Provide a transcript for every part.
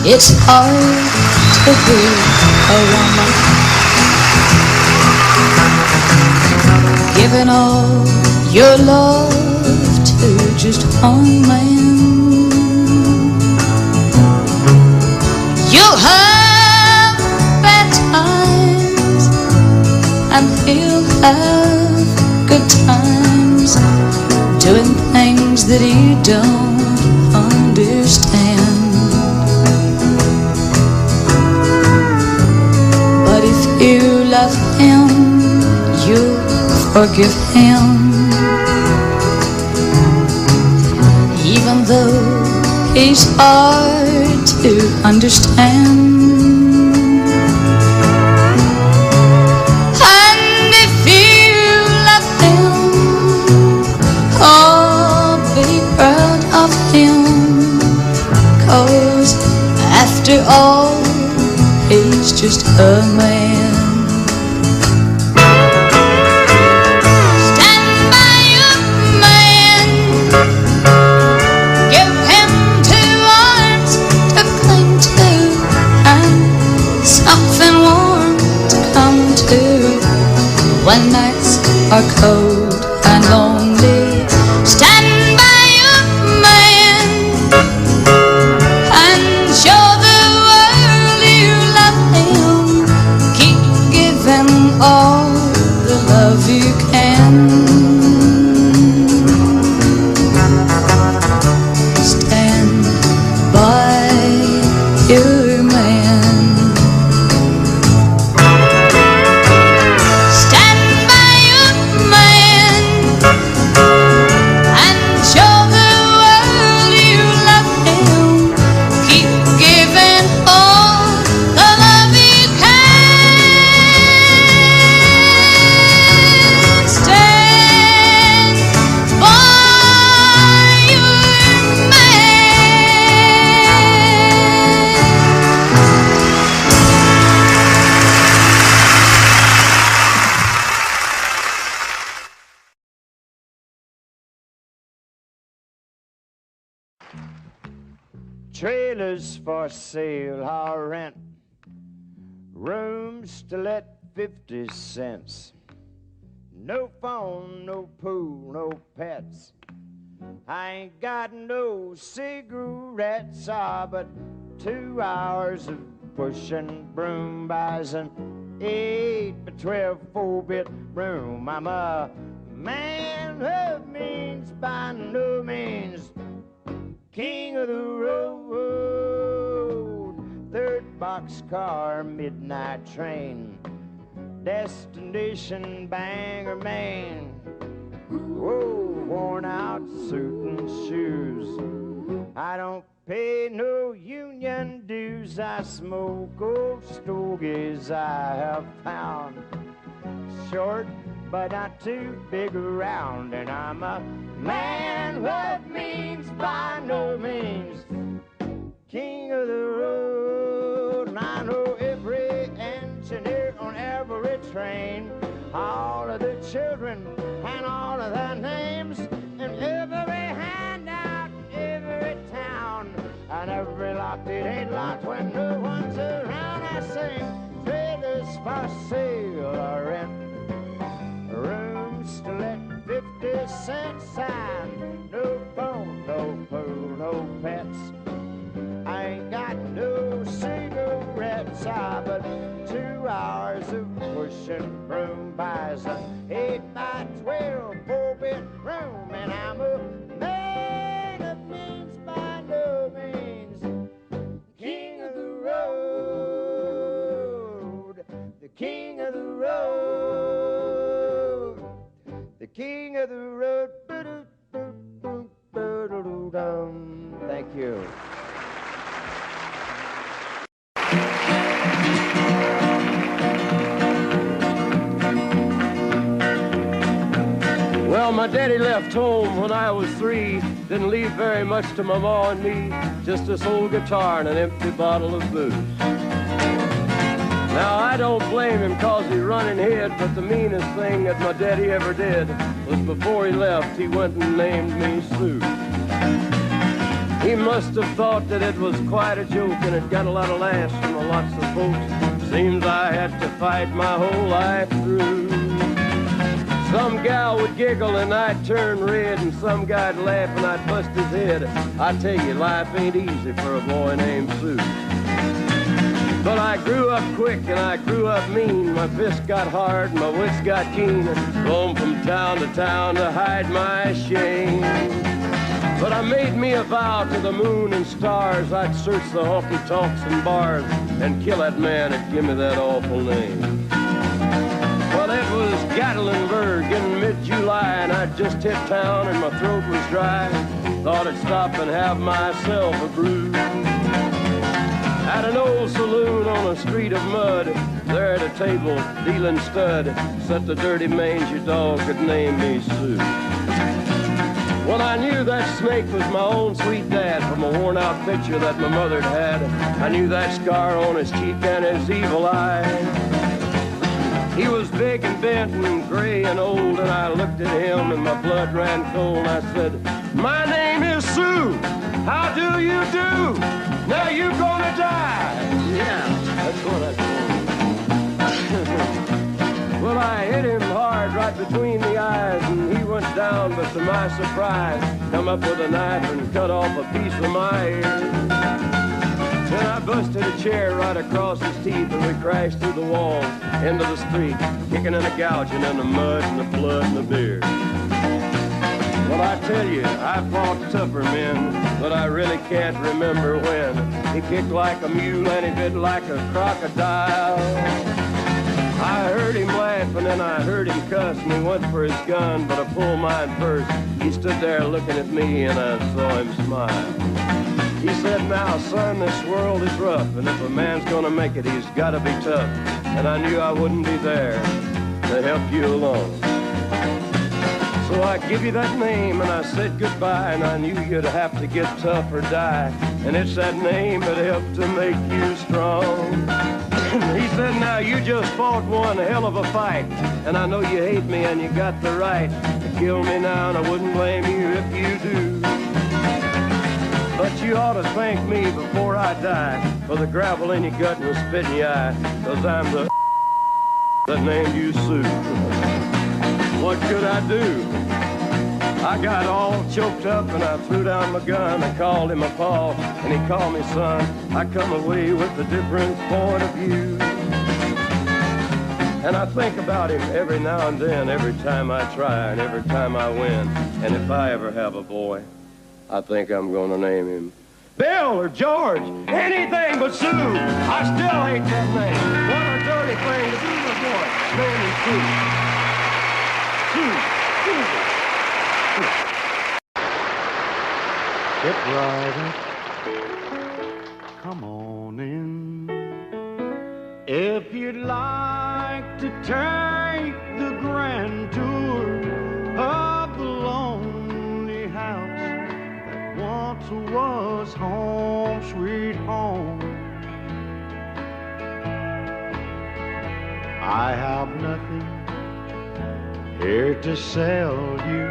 It's hard to be a woman, giving all your love to just one man. You'll have bad times and he'll have good times, doing things that you don't understand. But if you love him, you'll forgive him, even though he's hard to understand. And if you love him, oh, be proud of him, 'cause after all, he's just a man. Stand by your man, give him 2 arms to cling to, and something warm to come to when nights are cold and lonely. Stand by your man and show the world you love him. Keep giving all the love you can. Stand by your man. Stand by your man and show the world you love him. Keep giving all the love you can. Stand by your Trailers for sale or rent, rooms to let 50 cents. No phone, no pool, no pets. I ain't got no cigarettes, but 2 hours of pushing broom buys an 8 by 12 4-bit room. I'm a man of means by no means, king of the road, 3rd boxcar, midnight train, destination Bangor, Maine. Whoa, worn out suit and shoes. I don't pay no union dues. I smoke old stogies I have found, short but not too big around. And I'm a man what means by no means, king of the road. And I know every engineer on every train, all of the children and all of their names, and every handout in every town, and every lock that ain't locked when no one's around. I sing trailers for sale or rent, rooms to let 50 cents sign. No phone, no pool, no pets. I ain't got no cigarettes, but 2 hours of pushing broom buys an 8 by 12 4-bit room. And I'm a man of means by no means, king of the road, the king of the road, the king of the road. Thank you. Well, my daddy left home when I was 3. Didn't leave very much to my ma and me, just this old guitar and an empty bottle of booze. Now, I don't blame him 'cause he run and hid, but the meanest thing that my daddy ever did was before he left, he went and named me Sue. He must have thought that it was quite a joke, and it got a lot of laughs from lots of folks. Seems I had to fight my whole life through. Some gal would giggle and I'd turn red, and some guy'd laugh and I'd bust his head. I tell you, life ain't easy for a boy named Sue. But I grew up quick and I grew up mean. My fists got hard and my wits got keen. Roamed from town to hide my shame. But I made me a vow to the moon and stars. I'd search the honky-tonks and bars and kill that man that give me that awful name. Well, it was Gatlinburg in mid-July, and I'd just hit town and my throat was dry. Thought I'd stop and have myself a brew. At an old saloon on a street of mud, there at a table, dealing stud, sat the dirty mangy dog that named me Sue. Well, I knew that snake was my own sweet dad from a worn-out picture that my mother'd had. I knew that scar on his cheek and his evil eye. He was big and bent and gray and old, and I looked at him and my blood ran cold. And I said, "My name is Sue. How do you do? Now you're gonna die." Yeah, that's what I told him. Well, I hit him hard right between the eyes, and he went down, but to my surprise, come up with a knife and cut off a piece of my ear. Then I busted a chair right across his teeth, and we crashed through the walls into the street, kicking and a gouging in the mud and the blood and the beer. Well, I tell you, I fought tougher men, but I really can't remember when. He kicked like a mule and he bit like a crocodile. I heard him laugh and then I heard him cuss, and he went for his gun, but I pulled mine first. He stood there looking at me and I saw him smile. He said, "Now, son, this world is rough, and if a man's gonna make it, he's gotta be tough." And I knew I wouldn't be there to help you along. So I give you that name and I said goodbye, and I knew you'd have to get tough or die. And it's that name that helped to make you strong. He said, "Now you just fought one hell of a fight, and I know you hate me and you got the right to kill me now, and I wouldn't blame you if you do. But you ought to thank me before I die for the gravel in your gut and the spit in your eye, 'cause I'm the that named you Sue." What could I do? I got all choked up and I threw down my gun. I called him a pa and he called me son. I come away with a different point of view. And I think about him every now and then, every time I try and every time I win. And if I ever have a boy, I think I'm gonna name him Bill or George, anything but Sue. I still hate that name. What a dirty thing to do to a boy. Name him Sue. Sue. Sue. Get right up, come on in. If you'd like to take the grand tour of the lonely house that once was home sweet home, I have nothing here to sell you,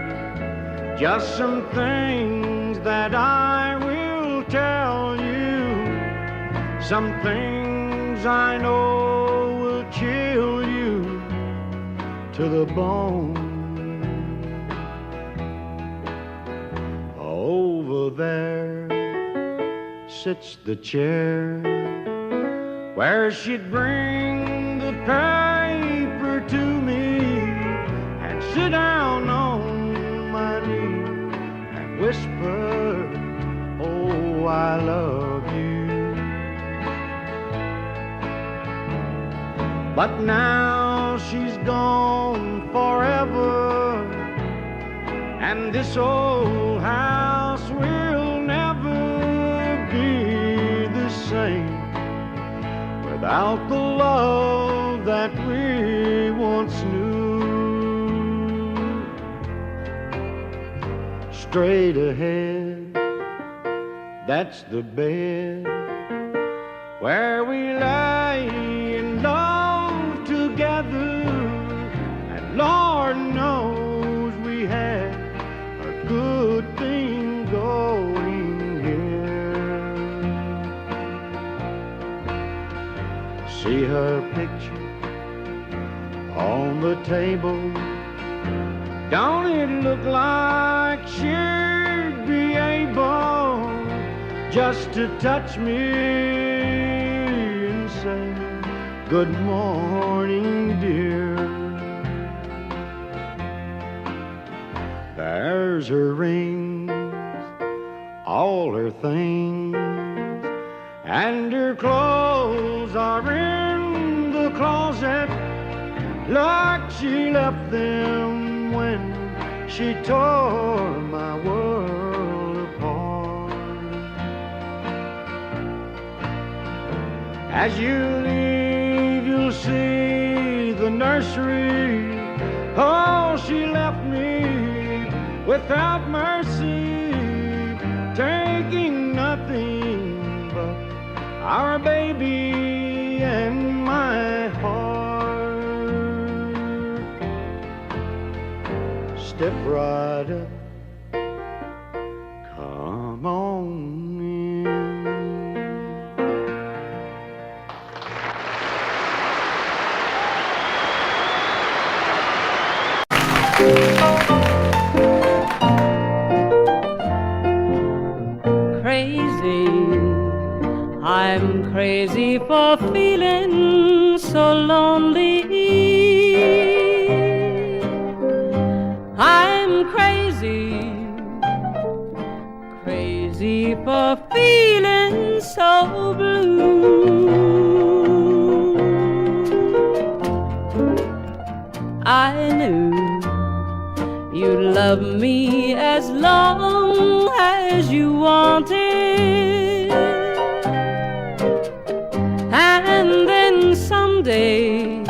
just some things that I will tell you, some things I know will chill you to the bone. Over there sits the chair where she'd bring the paper to me and sit down on my knee and whisper, "Oh, I love you." But now she's gone forever, and this old house will never be the same without the love that we once knew. Straight ahead, that's the bed where we lay in love together, and Lord knows we had a good thing going here. see her picture on the table. Don't it look like she'd be able just to touch me and say, good morning, dear. There's her rings, all her things, and her clothes are in the closet like she left them when she tore my world apart. As you leave, you'll see the nursery. Oh, she left me without mercy, taking nothing but our baby and my heart. Step right up, come on in. Crazy, I'm crazy for feeling so lonely. I'm crazy, crazy for feeling so blue. I knew you'd love me as long as you wanted, and then someday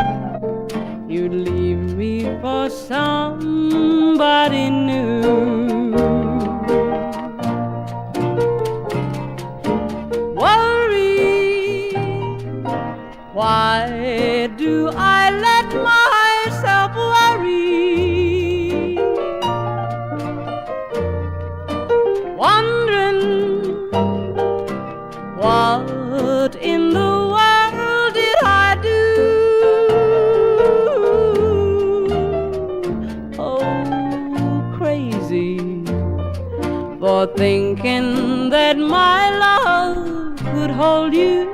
you'd leave me for somebody new. Worry, why do I let myself worry? Wondering what in the world did I do? Oh, crazy for thinking that my love could hold you.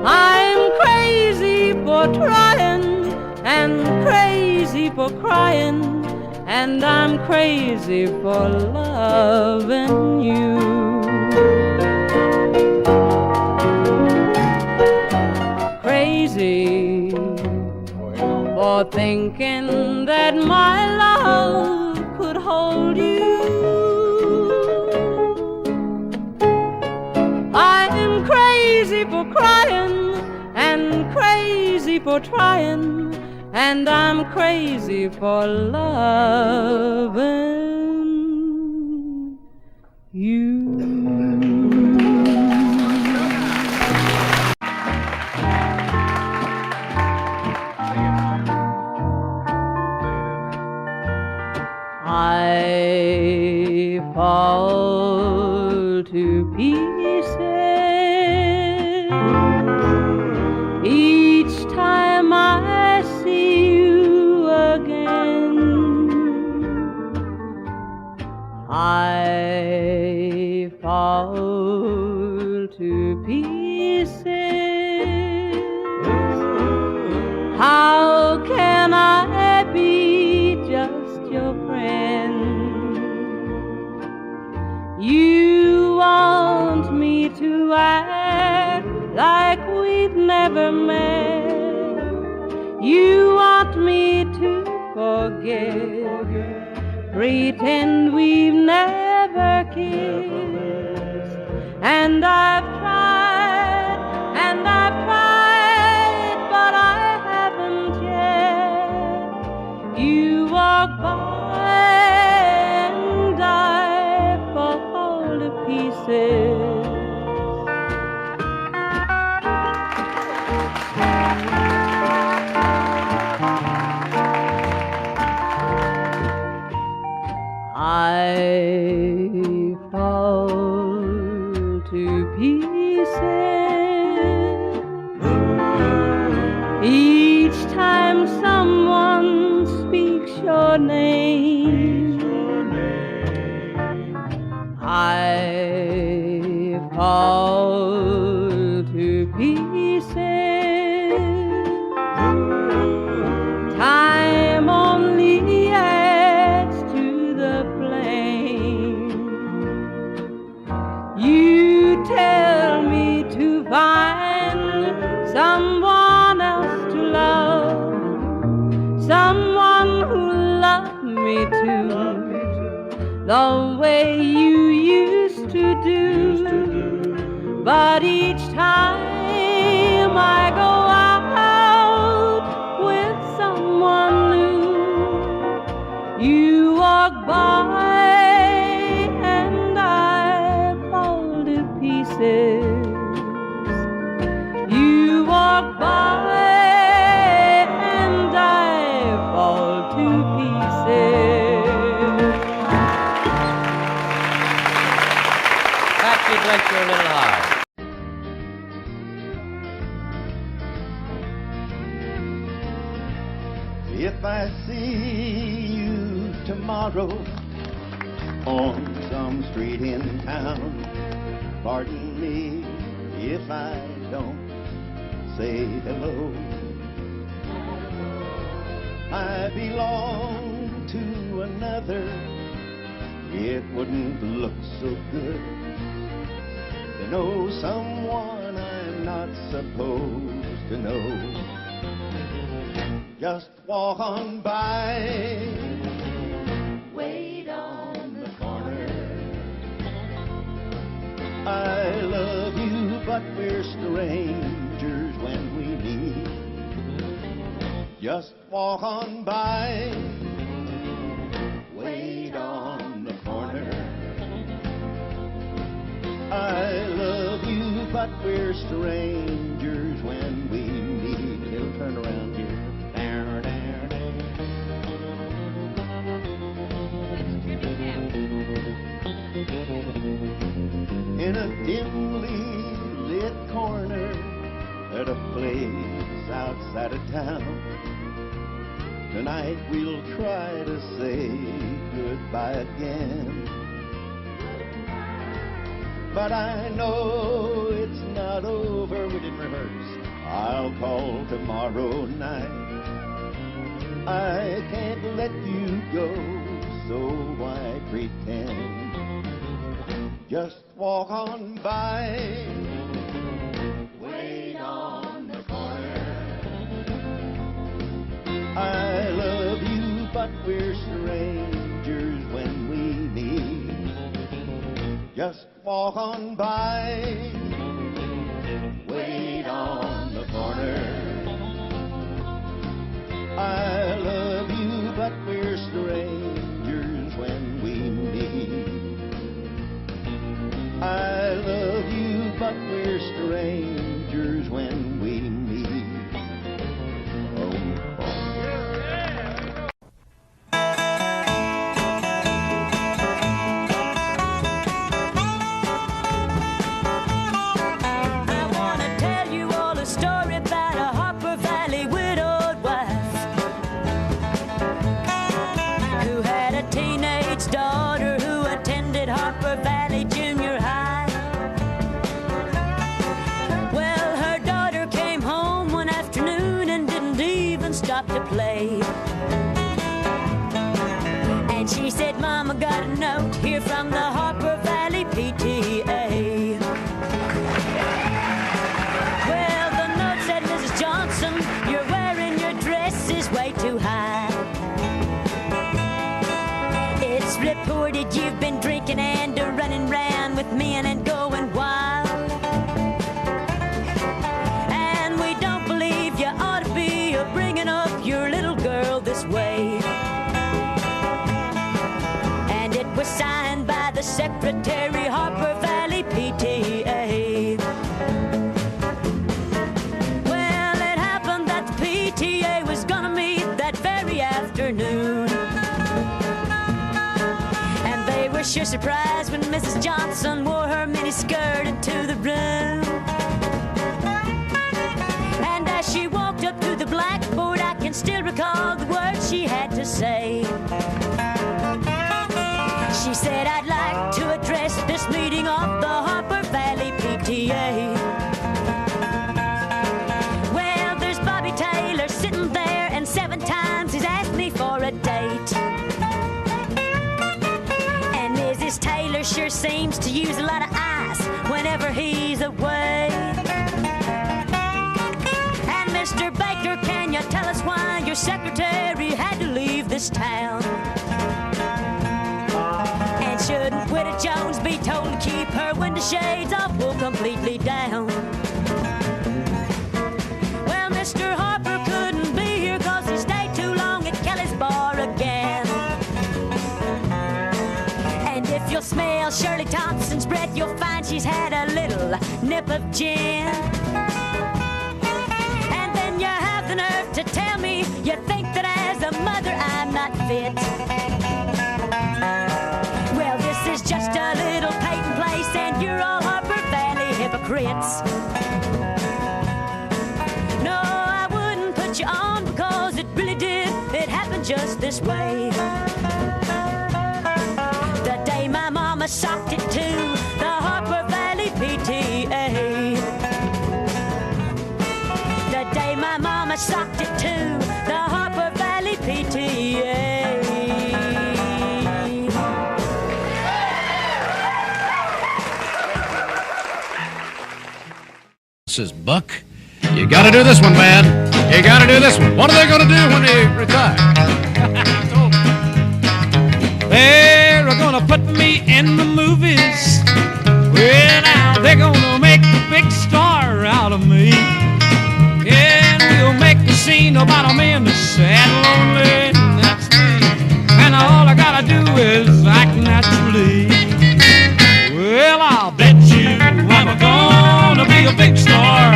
I'm crazy for trying and crazy for crying, and I'm crazy for loving you. Crazy for thinking that my love could hold you. I'm crazy for crying and crazy for trying, and I'm crazy for loving you. I fall to pieces each time I see you again. I fall to pieces. How can I be just your friend? You want me to act like we've never met. You want me to forget, pretend we've never kissed. And I've tried, but I haven't yet. You walk by and I fall to pieces. I fall to pieces fall to pieces. Time only adds to the flame. You tell me to find someone else to love, someone who loved me too, the way you used to do. But each time I go out with someone new, you walk by and I fall to pieces. You walk by and I fall to pieces. Patsy Fletcher, a little high. If I see you tomorrow on some street in town, pardon me if I don't say hello. I belong to another. It wouldn't look so good to know someone I'm not supposed to know. Just walk on by, wait on the corner. I love you, but we're strangers when we meet. Just walk on by, wait on the corner. I love you, but we're strangers when we meet. It'll turn around here. In a dimly lit corner at a place outside of town, tonight we'll try to say goodbye again. But I know it's not over. We didn't rehearse. I'll call tomorrow night. I can't let you go, so why pretend? Just walk on by, wait on the corner. I love you, but we're strangers when we meet. Just walk on by, wait on the corner. I love you, but we're strangers when we meet. I love you, but we're strangers when we meet. Oh, I want to tell you all a story about a Harper Valley widowed wife who had a teenage daughter who attended Harper Valley Junior High. Well, her daughter came home one afternoon and didn't even stop to play. And she said, Mama, got a note here from the Harper Valley PTA. Well, the note said, Mrs. Johnson, you're wearing your dresses way too high. It's reported you've been drinking and running round with men and going wild. And we don't believe you ought to be bringing up your little girl this way. And it was signed by the Secretary, Harper Valley PTA. Well, it happened that the PTA was gonna meet that very afternoon. And they were sure surprised when Mrs. Johnson wore her miniskirt into the room. And as she walked up to the blackboard, I can still recall the words she had to say. She said, I'd like to address this meeting of the Harper Valley seems to use a lot of ice whenever he's away. And Mr. Baker, can you tell us why your secretary had to leave this town? And shouldn't Widow Jones be told to keep her window shades off or completely down? Well, Mr. Harper couldn't be here 'cause he stayed too long at Kelly's bar again. And if you'll smell Shirley Thompson's breath, you'll find she's had a little nip of gin. And then you have the nerve to tell me you think that as a mother I'm not fit. Well, this is just a little Peyton place, and you're all Harper Valley hypocrites. No, I wouldn't put you on because it really did. It happened just this way. The day my mama socked it to the Harper Valley PTA. The day my mama socked it to the Harper Valley PTA. Says Buck, you gotta do this one, man. You gotta do this one. What are they gonna do when they retire? They're gonna put me in the movies. Well, now they're gonna make a big star out of me. And we'll make a scene about a man that's sad and lonely, and that's me. And all I gotta do is act naturally. Well, I'll bet you I'm gonna be a big star.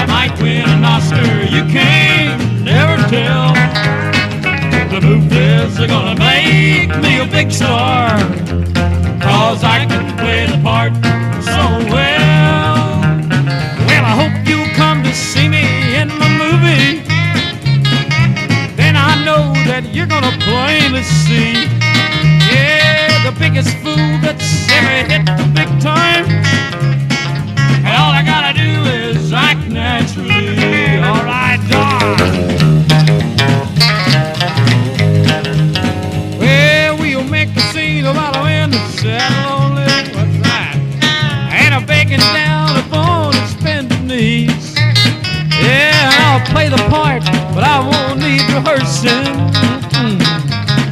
I might win an Oscar, you can't never tell. The movies are gonna make me a big star, 'cause I can play the part so well. Well, I hope you'll come to see me in my movie. Then I know that you're gonna plainly see, yeah, the biggest fool that's ever hit the big time. And all I gotta do is act naturally. All right, Don. Well, we'll make a scene about a man that's sad and lonely. What's that? And I'm begging down upon his bended knees. Yeah, I'll play the part, but I won't need rehearsing.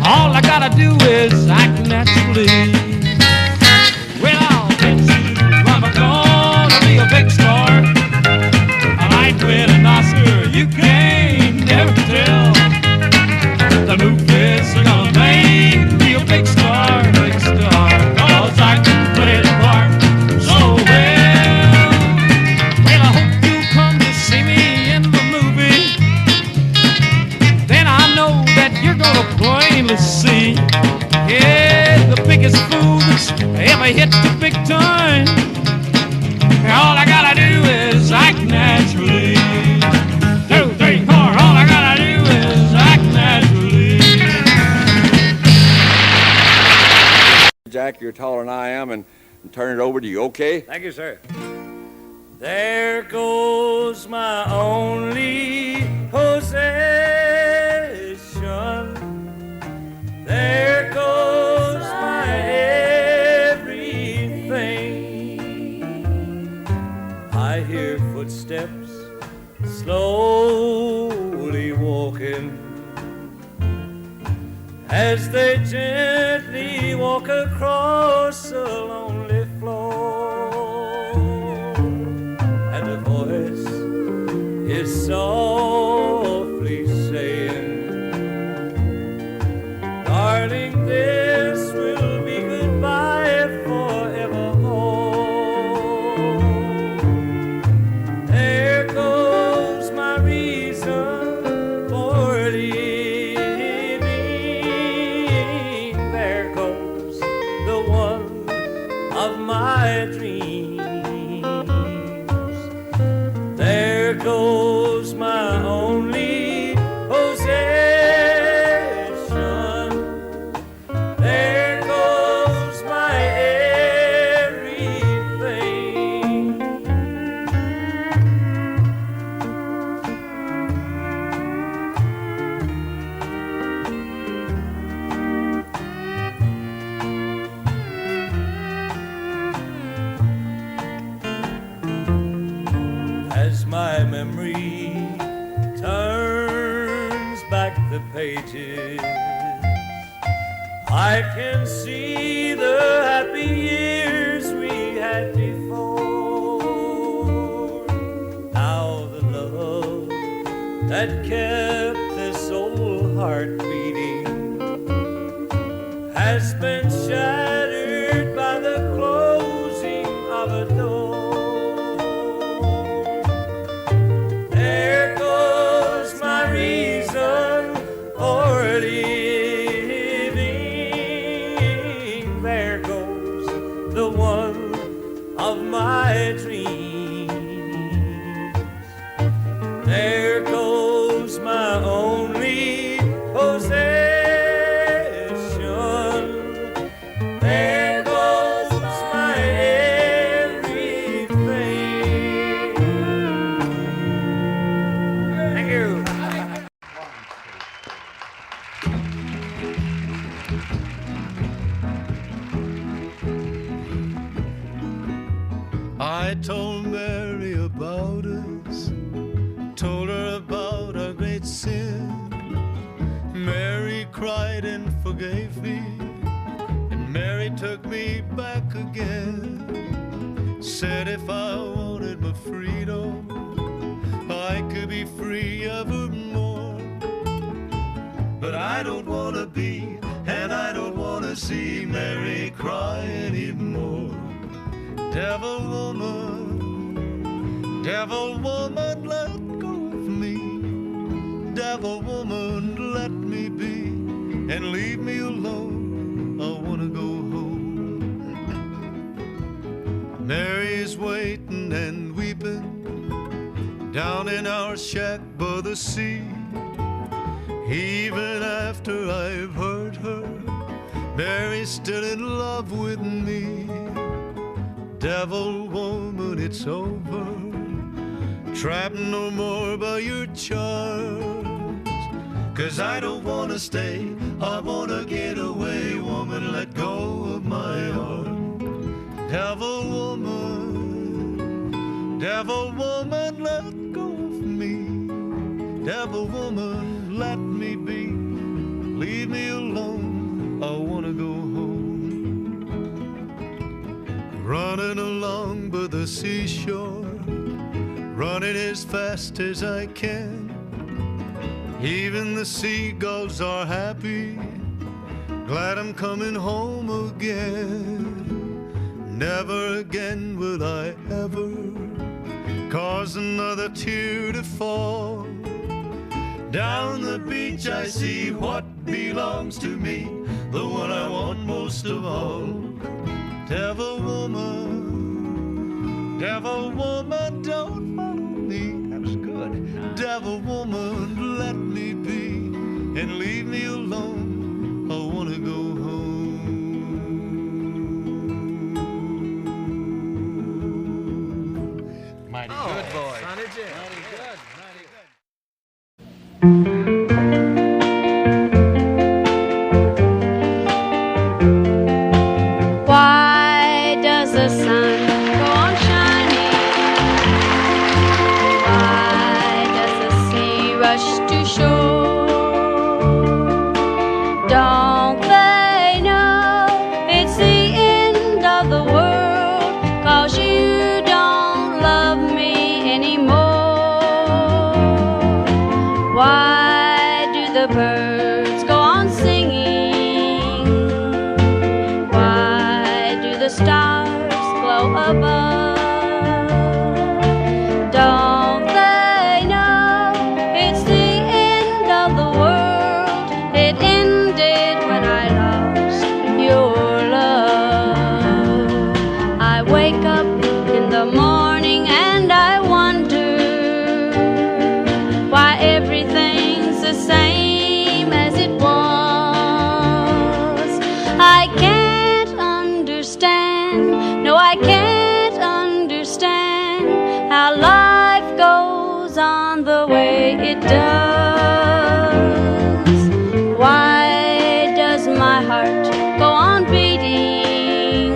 All I gotta do is act naturally. Well, I'll bet you I'm gonna be a big star. I might win an Oscar, you can't never tell. The movies are gonna make me a big star, 'cause I can play the part so well. Well, I hope you come to see me in the movie. Then I know that you're gonna plainly see, yeah, the biggest fool that's ever hit the big time. All I gotta do is act naturally. 2, 3, 4. All I gotta do is act naturally. Jack, you're taller than I am, and turn it over to you, okay? Thank you, sir. There goes my only possession. There goes my everything. I hear footsteps slowly walking as they gently walk across a lonely floor. And a voice is softly saying, darling, this will be goodbye forevermore. There goes my reason for living. There goes the one of my dreams. There goes my only possession. There goes my everything. my memory turns back the pages, I can see the happy years we had before. How the love that kept this old heart beating has been shattered by the closing of a door. There goes my reason for living. There goes the one of my dreams. There goes my only possession. There goes my everything. Thank you. I told Mary about us, told her about our great sin. Mary cried and forgave me, and Mary took me back again. Said if I wanted my freedom, I could be free evermore. But I don't want to be, and I don't want to see Mary cry anymore. Devil woman, let go of me. Devil woman, let me be, and leave me alone. I want to go home. Mary's waiting and weeping down in our shack by the sea. Even after I've hurt her, Mary's still in love with me. Devil woman, it's over. Trapped no more by your charms. 'Cause I don't wanna stay, I wanna get away. Woman, let go of my arm. Devil woman, let go of me. Devil woman, let me be. Leave me alone, I wanna go home. Running along by the seashore, running as fast as I can. Even the seagulls are happy, glad I'm coming home again. Never again will I ever cause another tear to fall. Down the beach I see what belongs to me, the one I want most of all. Devil woman, don't follow me. That was good. Devil woman, let me be, and leave me alone. I wanna go home. Mighty good, boy. Mighty good. Mighty good. Why does the sun go on shining? Why does the sea rush to shore? Don't they know it's the end of the world? 'Cause you don't love me anymore. Why do the birds go on singing? Why do the stars glow above? Don't they know it's the end of the world? It ended when I lost your love. I wake up in the morning and I wonder why everything's the same as it was. I can't understand, no I can't understand how life goes on the way it does. Why does my heart go on beating?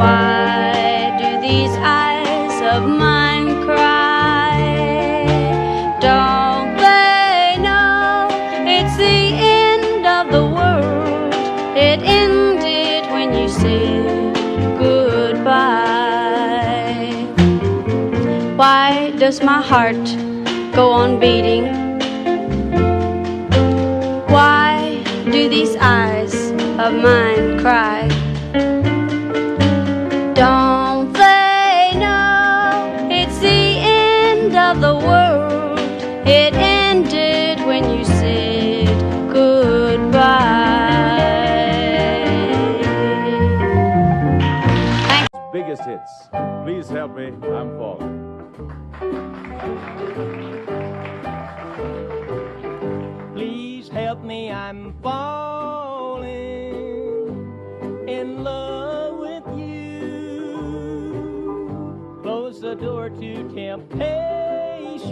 Why do these eyes of mine cry? does my heart go on beating? Why do these eyes of mine cry? Don't they know it's the end of the world? It ended when you said goodbye. Biggest hits. Please help me, I'm falling. Please help me, I'm falling in love with you. Close the door to temptation.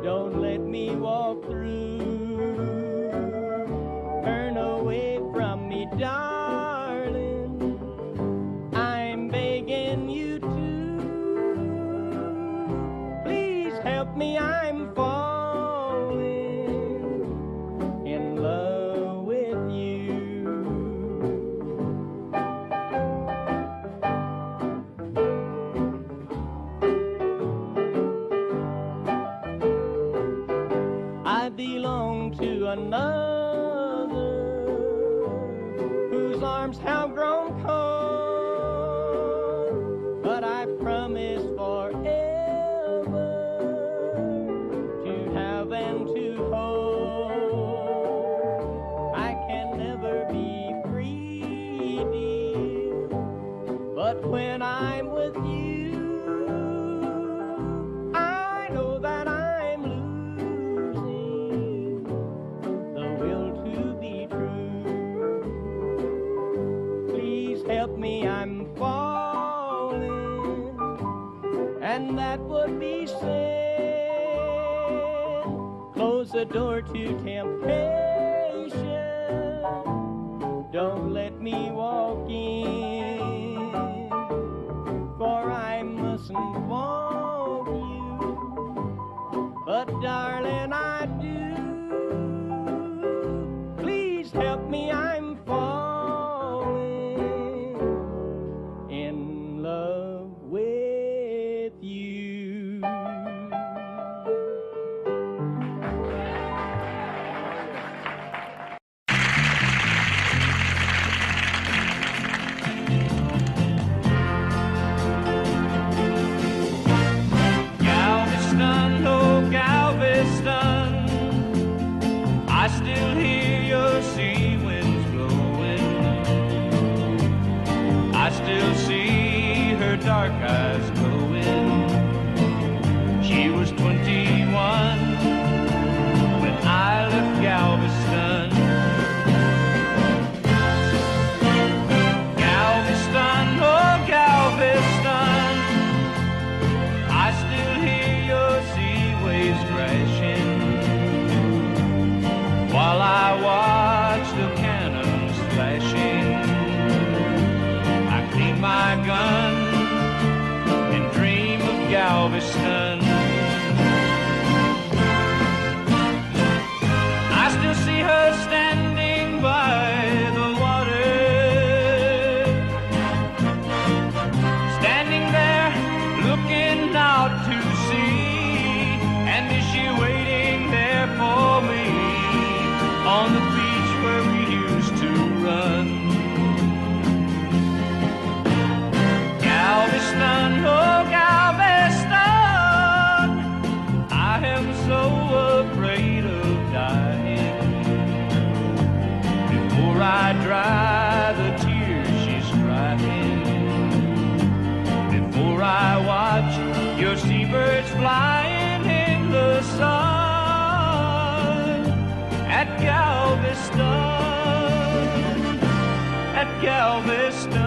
Don't let me walk through. Turn away from me, darling. I'm begging you to. Please help me, I'm falling in love with you. I belong to another whose arms have grown cold, but I promise forever to have and to hold. I can never be free, dear, but when I'm with you, I know that I'm losing the will to be true. Please help me, I'm falling, and that would be sin. Close the door to temptation. Don't let me walk in, for I mustn't want you. But darling, I do. Please help me, I'm falling in love with you. Galveston, oh Galveston, I still hear your sea winds blowing. I still see her dark eyes glowing. She was 21 when I left Galveston. Galveston, oh Galveston, I still hear your sea waves crashing, while I watch the cannons flashing. I clean my gun and dream of Galveston. I still see her standing by the water, standing there looking out to sea. And is she waiting there for me on the beach where we used to run? Galveston, oh Galveston, I am so afraid of dying. Before I dry the tears she's crying, before I watch your seabirds flying in the sun at Galveston, at Galveston.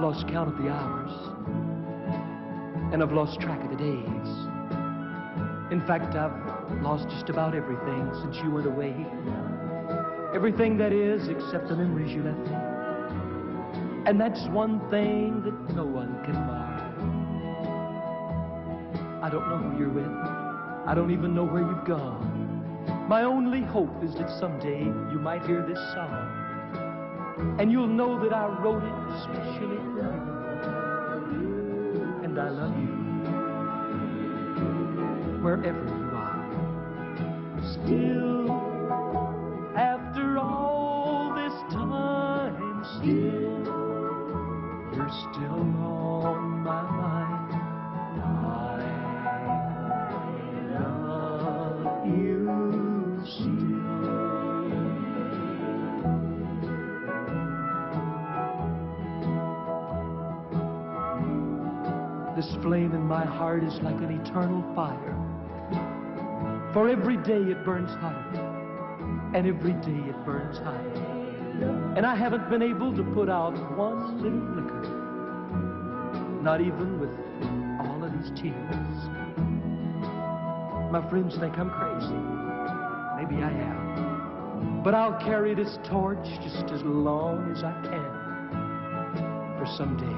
lost count of the hours, and I've lost track of the days. In fact, I've lost just about everything since you went away. Everything that is, except the memories you left me. And that's one thing that no one can bar. I don't know who you're with. I don't even know where you've gone. My only hope is that someday you might hear this song, and you'll know that I wrote it especially for you. And I love you wherever you are. Still, after all this time, still, you're still on my mind. I love you still. This flame in my heart is like an eternal fire. For every day it burns hotter, and every day it burns higher. And I haven't been able to put out one little flicker, not even with all of these tears. My friends think I'm crazy. Maybe I am. But I'll carry this torch just as long as I can. For someday,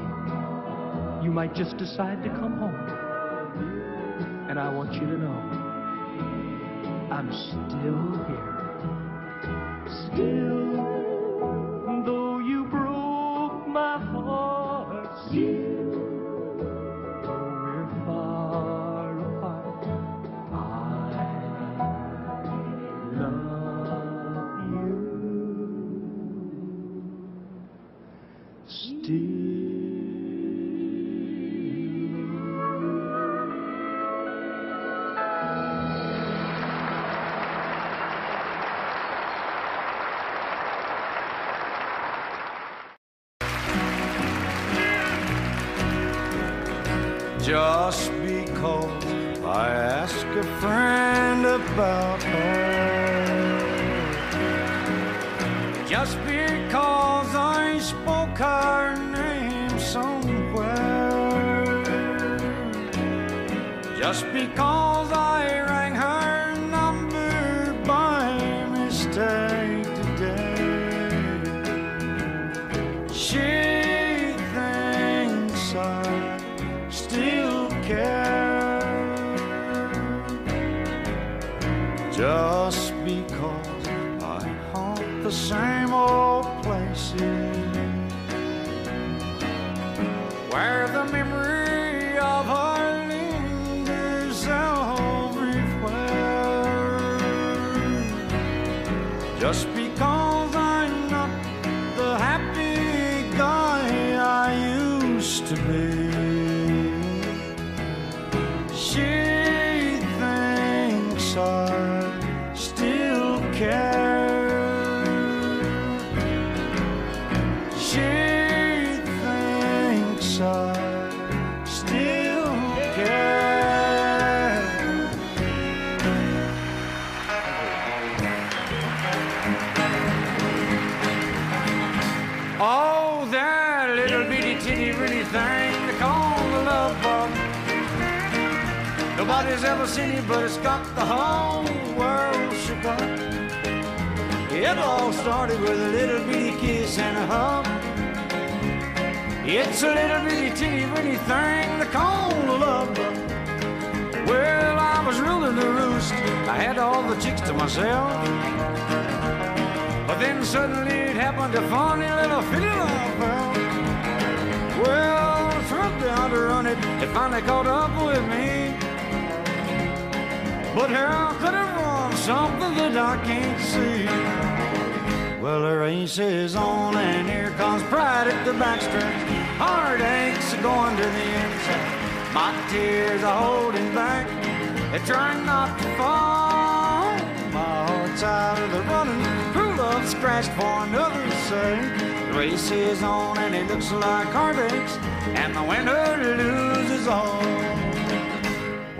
you might just decide to come home. And I want you to know I'm still here. Still, though you broke my heart, still, though we're far apart, I love you still. Just because I ask a friend about her, just because I spoke her name somewhere, just because I rang her number by mistake today, she thinks I still care. Just because I haunt the same old places where the memory of her lingers everywhere. Just because I'm not the happy guy I used to be, she thinks I still care. She thinks I still care. Oh, that little bitty titty bitty thing they call the love bug. Nobody's ever seen it, but it's got the whole world shook up. It all started with a little bitty kiss and a hug. It's a little bitty teeny bitty thing they call a love bug. Well, I was ruling the roost. I had all the chicks to myself. But then suddenly it happened, a funny little feeling I felt. Well, I tried down to run it. It finally caught up with me. But how could it run something that I can't see? Well, the race is on, and here comes pride at the backstretch. Heartaches are going to the inside. My tears are holding back. They're trying not to fall. My heart's out of the running. True love scratched for another's sake. The race is on, and it looks like heartaches, and the winner loses all.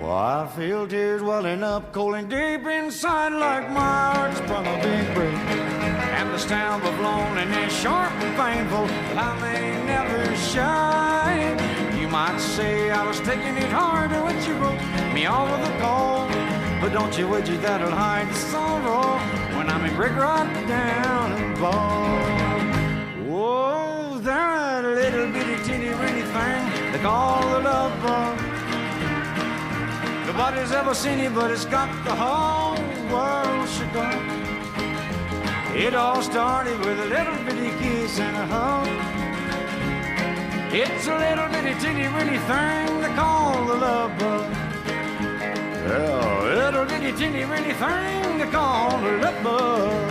Well, I feel tears welling up cold and deep inside like my heart's sprung a big break. And the stamp of loneliness sharp and painful, but I may never shine. You might say I was taking it hard when you wrote me over the cold, but don't you wish that'll hide the sorrow when I'm in brick right down and bald. Whoa, that little bitty teeny weeny thing they call the love bug. Nobody's ever seen it, but it's got the whole world shook up. It all started with a little bitty kiss and a hug. It's a little bitty teeny weeny thing they call the love bug. Yeah, a little bitty teeny weeny thing they call the love bug.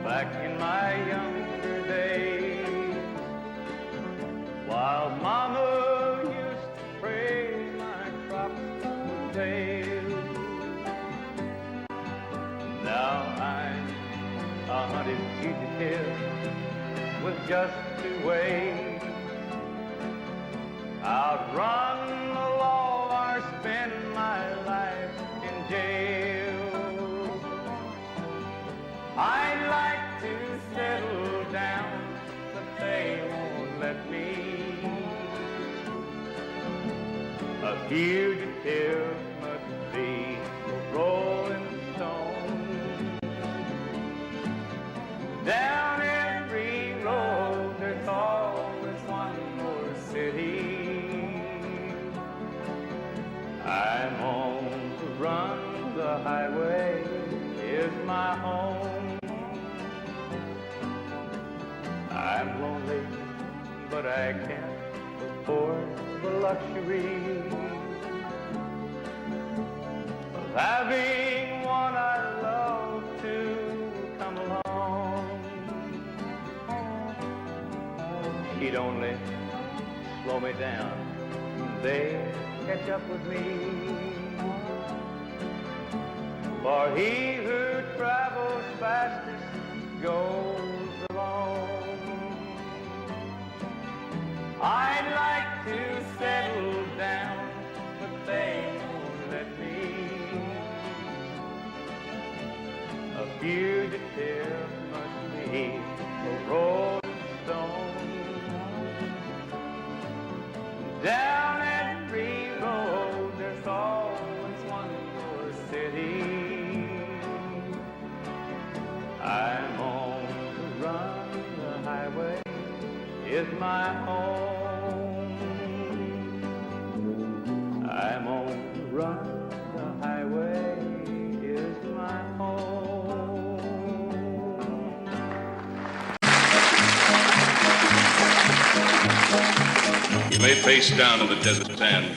Back in my younger days, while Mama used to pray my crops would fail. Now I'm a hunted fugitive with just 2 ways: outrun the law or spend my life in jail. I'd like to settle down, but they won't let me. A fugitive must be a rolling stone. Down every road there's always one more city. I'm on the run, the highway is my home. I'm lonely, but I can't afford the luxury of having one I love to come along. She'd only slow me down, they'd catch up with me. For he who travels fastest goes alone. I'd like to settle down, but they won't let me. A fugitive must be a rolling stone. Down every road there's always one more city. I'm on the run, the highway is my home. I'm on the run, the highway is my home. He lay face down in the desert sand,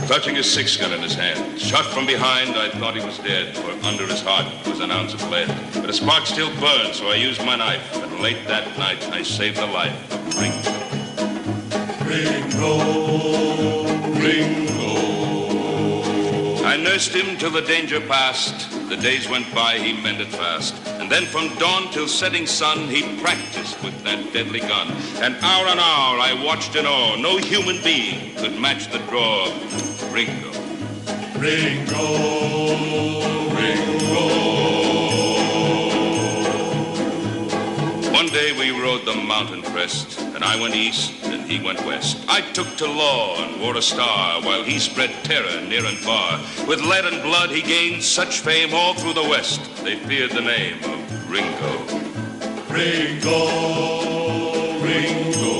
clutching his 6-gun in his hand. Shot from behind, I thought he was dead, for under his heart was an ounce of lead. But a spark still burned, so I used my knife, and late that night I saved the life of Ringo. Ringo, Ringo. I nursed him till the danger passed. The days went by, he mended fast. And then from dawn till setting sun, he practiced with that deadly gun. And hour on hour I watched in awe. No human being could match the draw of Ringo. Ringo, Ringo. One day we rode the mountain crest, and I went east and he went west. I took to law and wore a star, while he spread terror near and far. With lead and blood he gained such fame all through the West, they feared the name of Ringo. Ringo, Ringo.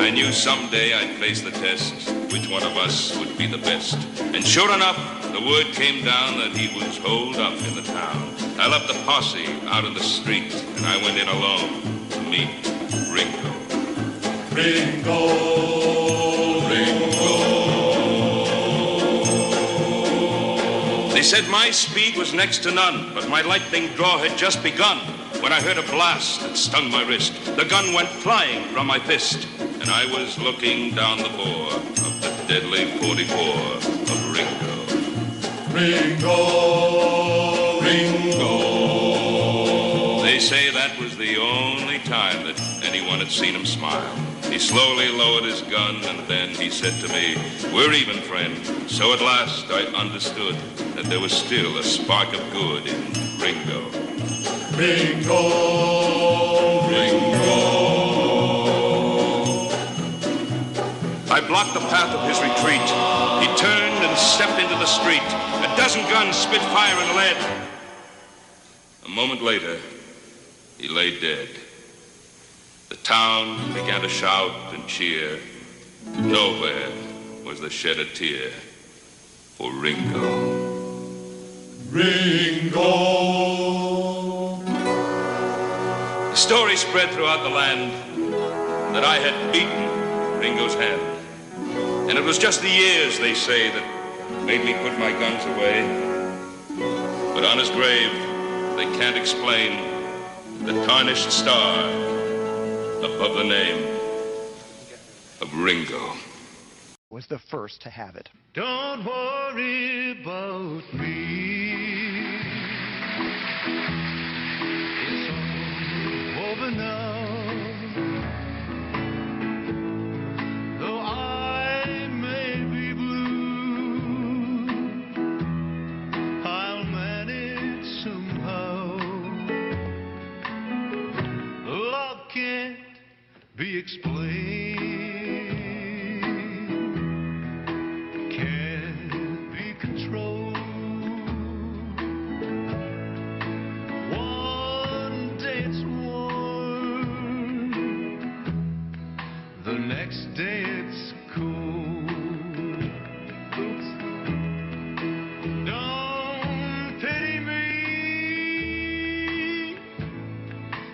I knew someday I'd face the test, which one of us would be the best. And sure enough, the word came down that he was holed up in the town. I left the posse out in the street, and I went in alone to meet Ringo. Ringo, Ringo. said my speed was next to none, but my lightning draw had just begun when I heard a blast that stung my wrist. The gun went flying from my fist, and I was looking down the bore of the deadly 44 of Ringo. Ringo, Ringo. They say that was the only time that anyone had seen him smile. He slowly lowered his gun, and then he said to me, "We're even, friend." So at last I understood that there was still a spark of good in Ringo. Ringo, Ringo. I blocked the path of his retreat. He turned and stepped into the street. A dozen guns spit fire and lead. A moment later, he lay dead. The town began to shout and cheer. Nowhere was there shed a tear for Ringo. Ringo. The story spread throughout the land that I had beaten Ringo's hand. And it was just the years, they say, that made me put my guns away. But on his grave, they can't explain the tarnished star above the name of Ringo. Was the first to have it. Don't worry about me. It's all over now. Though I may be blue, I'll manage somehow. Love can't be explained. Next day it's cool. Oops. Don't pity me,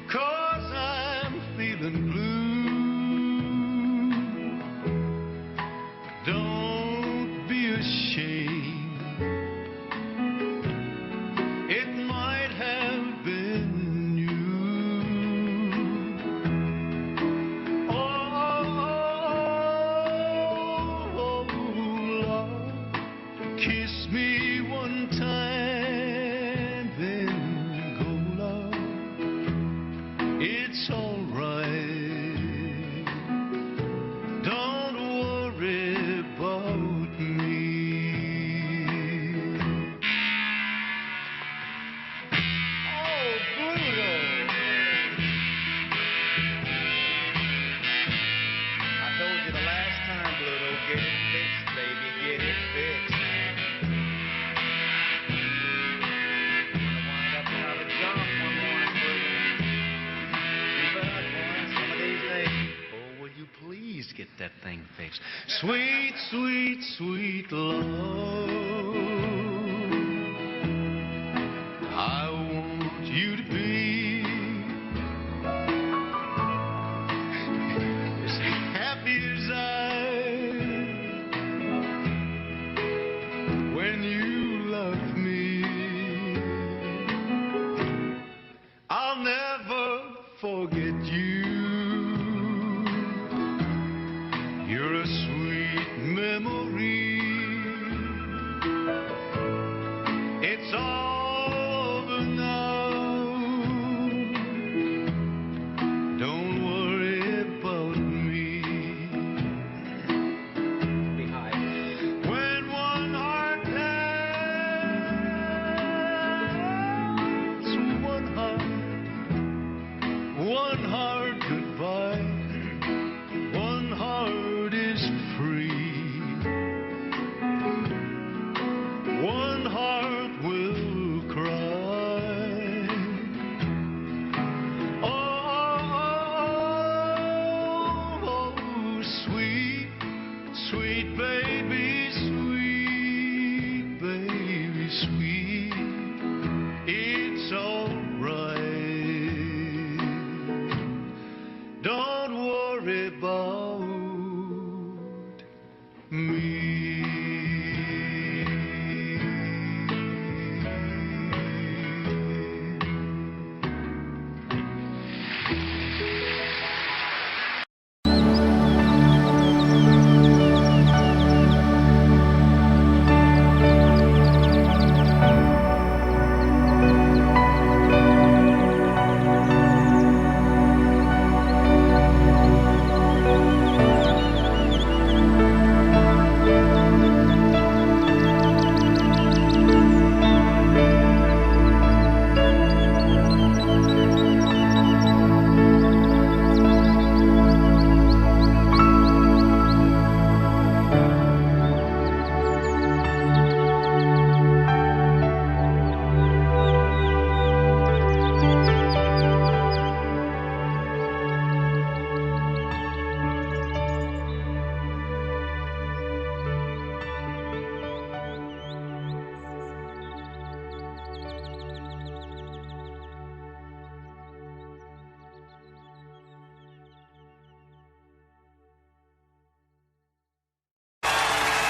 'cause I'm feeling blue. Don't be ashamed. It might have been kiss me one time, then go love. It's all right. Don't worry about me. Oh, Pluto! I told you the last time, Pluto, get it fixed, baby, get it fixed. Please get that thing fixed. Sweet, sweet, sweet love, I want you to be as happy as I when you love me. I'll never forget you. You're a sweet memory. It's all over now. Don't worry about me. Behind. When one heart has one heart goodbye. One heart is free. One heart will cry. Oh, sweet, sweet baby, sweet baby, sweet. It's all right. Don't worry about me.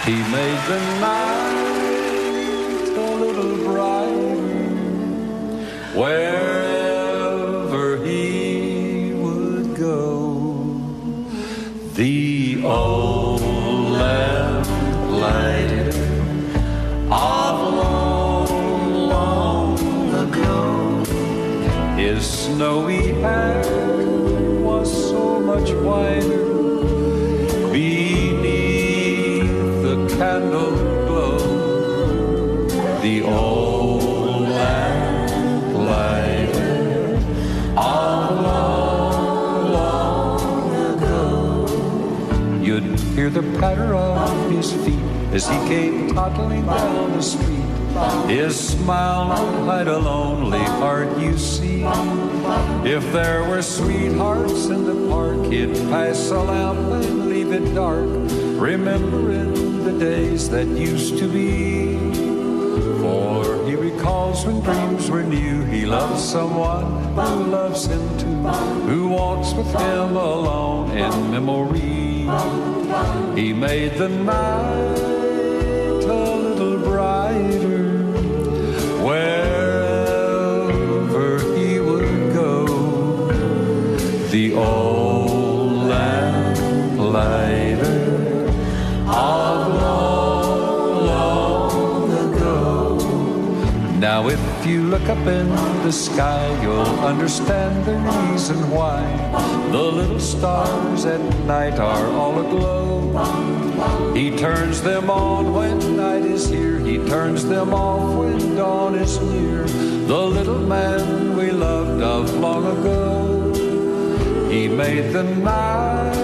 He made the night a little brighter wherever he would go. The old lamplighter of long, long ago, his snowy hair was so much whiter beneath the candle glow. The old lamplighter of long, long ago. You'd hear the patter of his feet as he came toddling down the street. His smile would hide a lonely heart, you see. If there were sweethearts in the park, he'd pass a lamp and leave it dark, remembering the days that used to be. For he recalls when dreams were new, he loves someone who loves him too, who walks with him alone in memory. He made the night a little brighter wherever he would go. The old lamplighter of long, long ago. Now if you look up in the sky, you'll understand the reason why the little stars at night are all aglow. He turns them on when night is here, he turns them off when dawn is near. The little man we loved of long ago, he made the night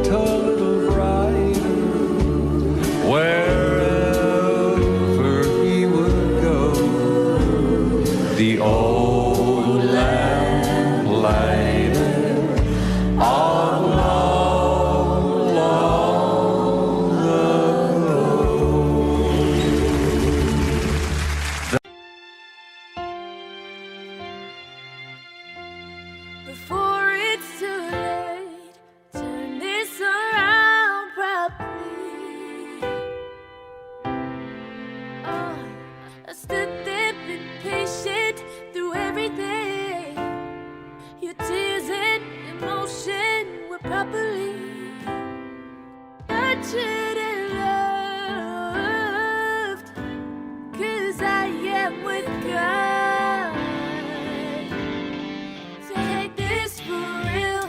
a little brighter wherever he would go. The old lamplighter of long, long ago. Before it's too late, turn this around properly. Oh, I stood there, been patient through everything. Your tears and emotion were properly nurtured and loved, 'cause I am with God. Take this for real,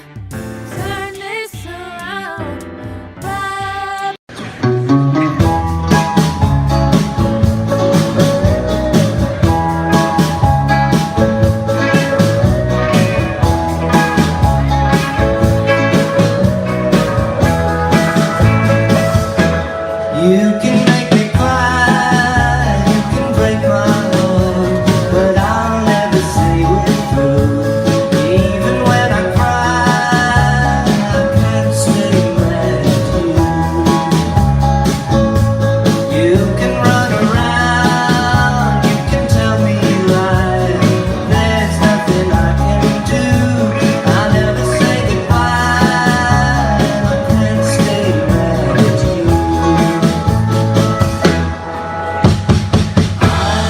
turn this around, Bob. You can make me cry, you can break my heart, but I'll never say we're through. Even when I cry, I can't stay mad at you. You can run around, you can tell me lies, there's nothing I can do. I'll never say goodbye, I can't stay mad at you.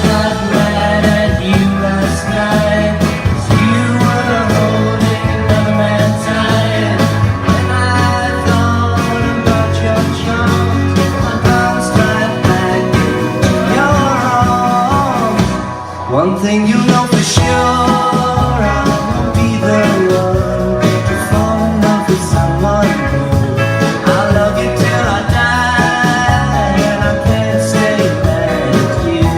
Got mad at you last night, 'cause you were holding another man's hand. When I thought about your charms, I bounced right back into your arms. One thing you know for sure, I won't be the one to fall in love with someone new. I'll love you till I die, and I can't stay mad at you.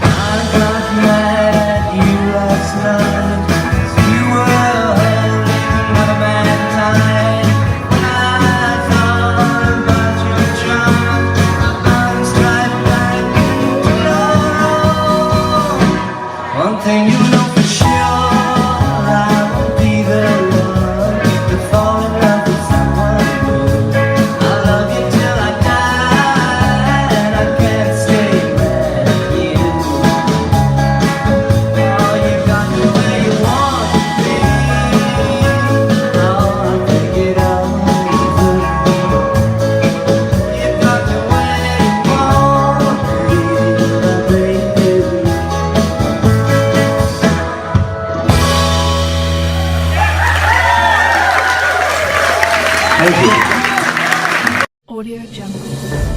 I got mad at you last night, 'cause you were holding another man's hand. When I thought about your charms, I bounced right back into your arms. One thing you know for sure, I won't be the one to fall in love with someone Thank you. Audio Jungle.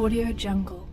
Audio Jungle.